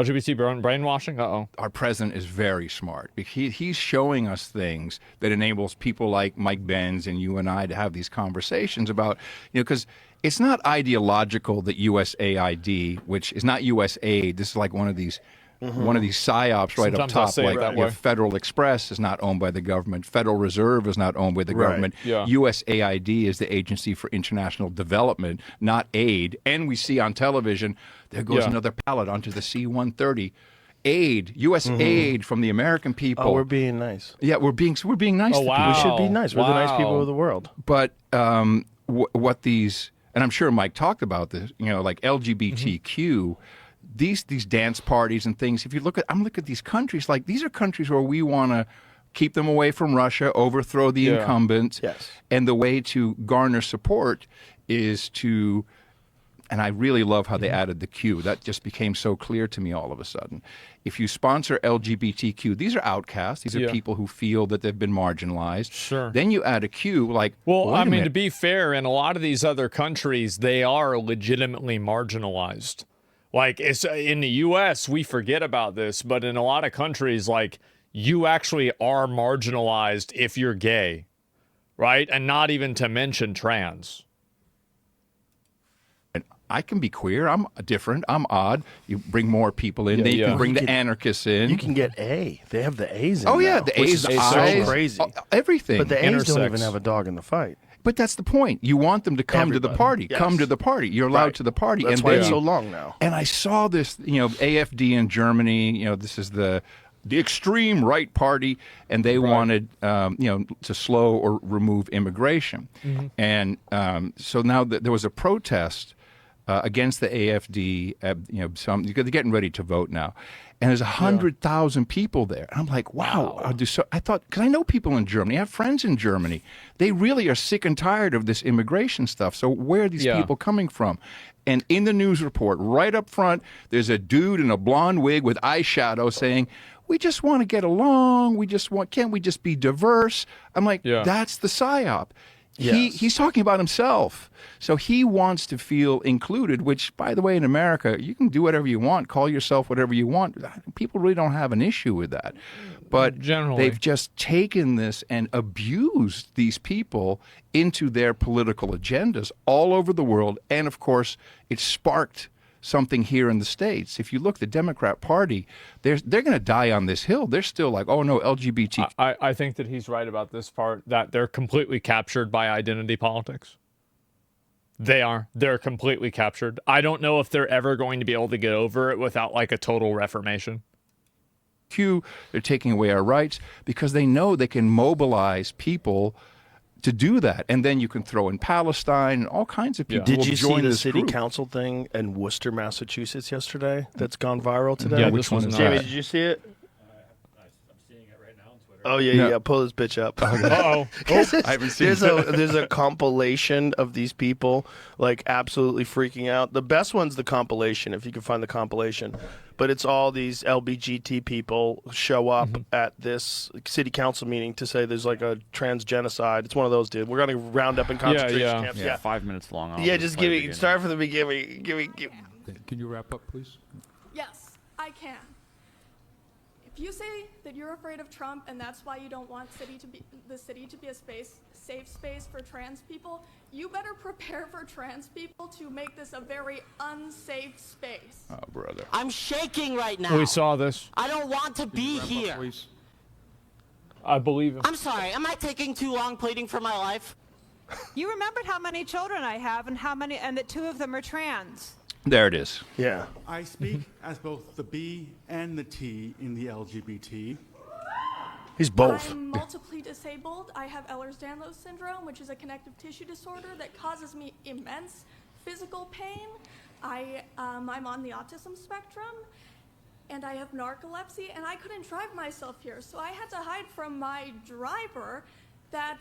LGBT brainwashing? Uh-oh. Our president is very smart. He's showing us things that enables people like Mike Benz and you and I to have these conversations about, because it's not ideological that USAID, which is not USAID, this is like one of these psyops right up top, like Federal Express is not owned by the government, Federal Reserve is not owned by the government, USAID is the Agency for International Development, not aid. And we see on television, there goes another pallet onto the C-130. Aid, U.S. aid from the American people. Oh, we're being nice. Yeah, we're being nice to people. We should be nice. We're the nice people of the world. But what these, and I'm sure Mike talked about this, like LGBTQ, these dance parties and things. If you look at these countries, like these are countries where we want to keep them away from Russia, overthrow the incumbents, and the way to garner support is to. And I really love how they added the Q. That just became so clear to me all of a sudden. If you sponsor LGBTQ, these are outcasts. These are people who feel that they've been marginalized. Sure. Then you add a Q, like, well, I mean, to be fair, in a lot of these other countries, they are legitimately marginalized. Like, it's, in the U.S., we forget about this, but in a lot of countries, like, you actually are marginalized if you're gay, right? And not even to mention trans. I can be queer. I'm different. I'm odd. You bring more people in. You can bring the anarchists in. You can get A. They have the A's in Oh, yeah. now, The A's, the I's. So crazy. Everything. But the A's don't even have a dog in the fight. But that's the point. You want them to come to the party. Yes. Come to the party. You're allowed to the party. That's why it's so long now. And I saw this, AfD in Germany, this is the extreme right party, and they wanted, to slow or remove immigration. And so now there was a protest against the AfD, they're getting ready to vote now. And there's 100,000 people there. And I'm like, wow. I thought, because I know people in Germany. I have friends in Germany. They really are sick and tired of this immigration stuff. So where are these people coming from? And in the news report, right up front, there's a dude in a blonde wig with eyeshadow saying, we just want to get along. Can't we just be diverse? I'm like, that's the PSYOP. Yes. He's talking about himself. So he wants to feel included, which, by the way, in America, you can do whatever you want, call yourself whatever you want. People really don't have an issue with that. But generally, they've just taken this and abused these people into their political agendas all over the world. And, of course, it sparked something here in the States. If you look, the Democrat Party, they're going to die on this hill. They're still like, oh, no, LGBT. I think that he's right about this part, that they're completely captured by identity politics. They are. They're completely captured. I don't know if they're ever going to be able to get over it without, like, a total reformation. They're taking away our rights because they know they can mobilize people to do that. And then you can throw in Palestine and all kinds of people. Did you see the city council thing in Worcester, Massachusetts yesterday that's gone viral today? Yeah, which one is Jamie, did you see it? I'm seeing it right now on Twitter. Oh, yeah. Pull this bitch up. Uh-oh. I haven't seen there's a compilation of these people, like, absolutely freaking out. The best one's the compilation, if you can find the compilation. But it's all these LGBT people show up at this city council meeting to say there's like a trans genocide. It's one of those, dude. We're going to round up in concentration camps. Yeah, 5 minutes long. Just give me, start from the beginning. Give me. Can you wrap up, please? Yes, I can. If you say that you're afraid of Trump and that's why you don't want the city to be a safe space for trans people, you better prepare for trans people to make this a very unsafe space. Oh, brother. I'm shaking right now. We saw this. I don't want to be here. Up, I believe him. I'm sorry. Am I taking too long pleading for my life? You remembered how many children I have and that 2 of them are trans. There it is. Yeah. I speak as both the B and the T in the LGBT. He's both. I'm multiply disabled. I have Ehlers-Danlos syndrome, which is a connective tissue disorder that causes me immense physical pain. I'm on the autism spectrum, and I have narcolepsy, and I couldn't drive myself here, so I had to hide from my driver that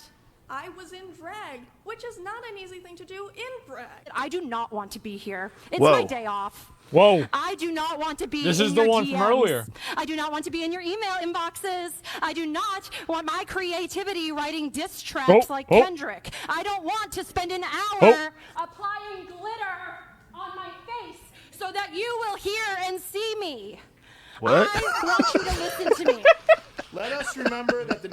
I was in drag, which is not an easy thing to do in drag. I do not want to be here. It's Whoa. my day off. Whoa. I do not want to be This in is the your one DMs. from earlier. I do not want to be in your email inboxes. I do not want my creativity writing diss tracks like Kendrick. I don't want to spend an hour applying glitter on my face so that you will hear and see me. What? I want you to listen to me. Let us remember that the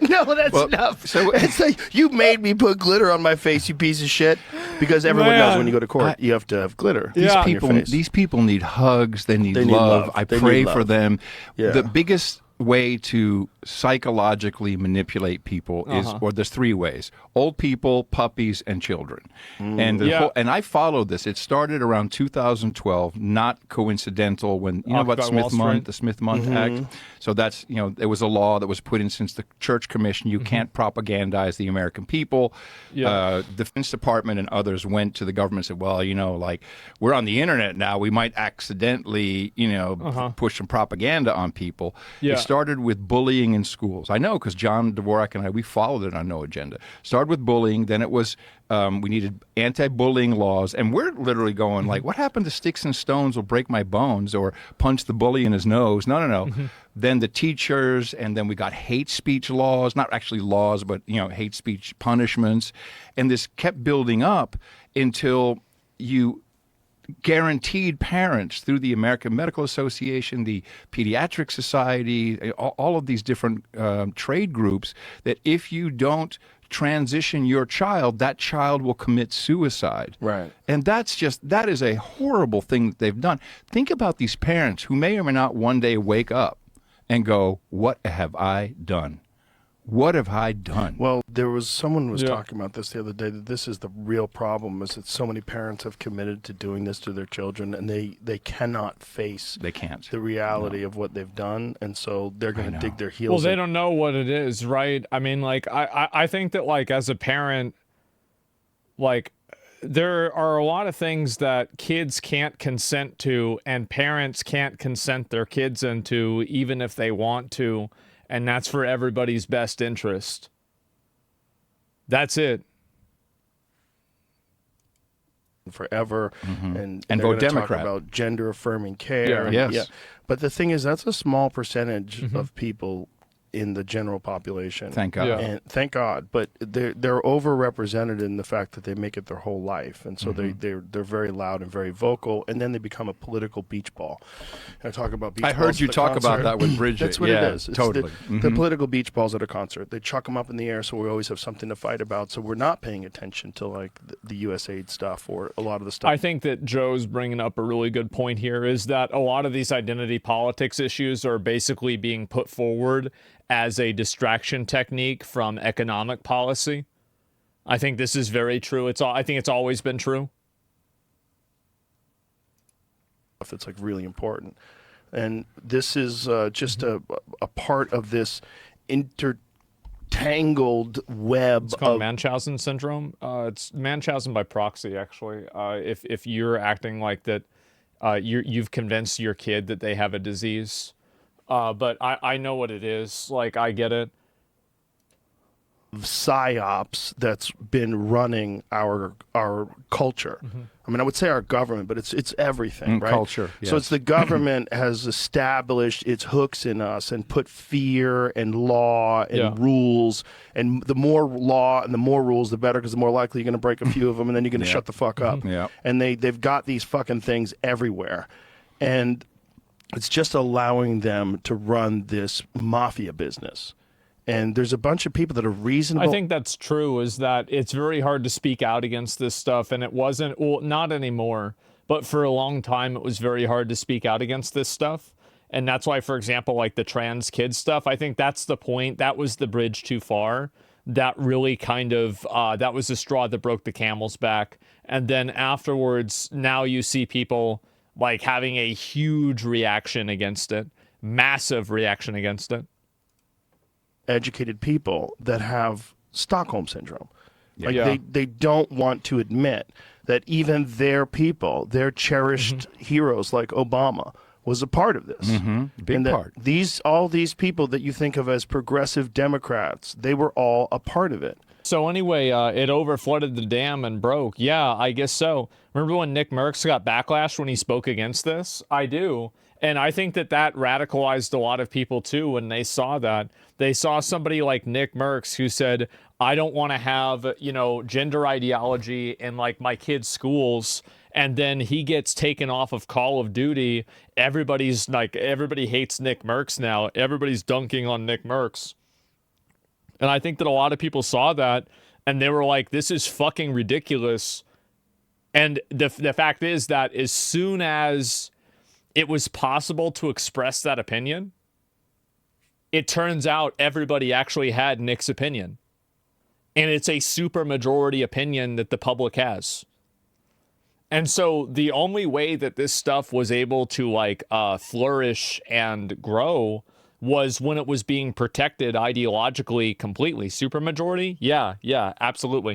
No, that's Well, enough. so- It's like, you made me put glitter on my face, you piece of shit. Because everyone knows Man. when you go to court, you have to have glitter. Yeah. on your face. These people need hugs. They need They need love. love. I They pray need for love. them. Yeah. The biggest way to psychologically manipulate people is, or there's three ways: old people, puppies, and children. And the Yeah. whole, and I followed this. It started around 2012, not coincidental. When you know about Occupy Wall Smith Mundt, Street. the Smith Mundt Act. So that's there was a law that was put in since the Church Commission. You can't propagandize the American people. Yeah. Defense Department and others went to the government and said, well, like we're on the internet now. We might accidentally, push some propaganda on people. Yeah. It started with bullying in schools. I know because John Dvorak and I, we followed it on No Agenda. Started with bullying. Then it was we needed anti-bullying laws. And we're literally going like, what happened to sticks and stones will break my bones or punch the bully in his nose? No. Then the teachers, and then we got hate speech laws, not actually laws, but, hate speech punishments. And this kept building up until you guaranteed parents through the American Medical Association, the Pediatric Society, all of these different trade groups, that if you don't transition your child, that child will commit suicide. Right. And that is a horrible thing that they've done. Think about these parents who may or may not one day wake up and go, what have I done? What have I done? Well, someone was Yeah. talking about this the other day, that this is the real problem, is that so many parents have committed to doing this to their children, and they cannot face They can't. the reality of what they've done, and so they're going to know. dig their heels Well, they in. don't know what it is, right? I mean, like, I think that, like, as a parent, like, there are a lot of things that kids can't consent to and parents can't consent their kids into, even if they want to, and that's for everybody's best interest. That's it. Forever, and And they're vote gonna Democrat. talk about gender affirming care. Yeah. and- Yes. But the thing is, that's a small percentage of people in the general population. Thank God. Yeah. And thank God, but they're overrepresented in the fact that they make it their whole life, and so they're very loud and very vocal, and then they become a political beach ball. I talk about beach I balls heard at you the talk about concert. that with Bridget. That's what Yeah, it is. It's totally. the political beach balls at a concert. They chuck them up in the air, so we always have something to fight about. So we're not paying attention to like the USAID stuff or a lot of the stuff. I think that Joe's bringing up a really good point here, is that a lot of these identity politics issues are basically being put forward as a distraction technique from economic policy. I think this is very true. I think it's always been true. That's like really important, and this is just a part of this intertangled web It's called of Munchausen syndrome. It's Munchausen by proxy, actually. If you're acting like that, you've convinced your kid that they have a disease. But I know what it is. Like, I get it. psyops that's been running our culture. I mean, I would say our government, but it's everything, right? Culture, So it's yes. the government has established its hooks in us and put fear and law and Yeah. rules. And the more law and the more rules, the better, because the more likely you're going to break a few of them, and then you're going to shut the fuck up. Yeah. And they've got these fucking things everywhere, and it's just allowing them to run this mafia business. And there's a bunch of people that are reasonable. I think that's true, is that it's very hard to speak out against this stuff. And it wasn't, well, not anymore, but for a long time, it was very hard to speak out against this stuff. And that's why, for example, like the trans kid stuff, I think that's the point. That was the bridge too far. That really kind of, that was the straw that broke the camel's back. And then afterwards, now you see people like having a huge reaction against it, massive reaction against it. educated people that have Stockholm syndrome. Like Yeah. they don't want to admit that even their people, their cherished heroes like Obama, was a part of this. Big and that part. all these people that you think of as progressive Democrats, they were all a part of it. So anyway, it overflooded the dam and broke. Yeah, I guess so. Remember when Nick Merckx got backlash when he spoke against this? I do. And I think that radicalized a lot of people too when they saw that. They saw somebody like Nick Merckx who said, I don't want to have, gender ideology in like my kids' schools. and then he gets taken off of Call of Duty. Everybody hates Nick Merckx now. Everybody's dunking on Nick Merckx. And I think that a lot of people saw that and they were like, this is fucking ridiculous. And the fact is that as soon as it was possible to express that opinion, it turns out everybody actually had Nick's opinion. And it's a super majority opinion that the public has. And so the only way that this stuff was able to flourish and grow was when it was being protected ideologically completely. Supermajority? Yeah, absolutely.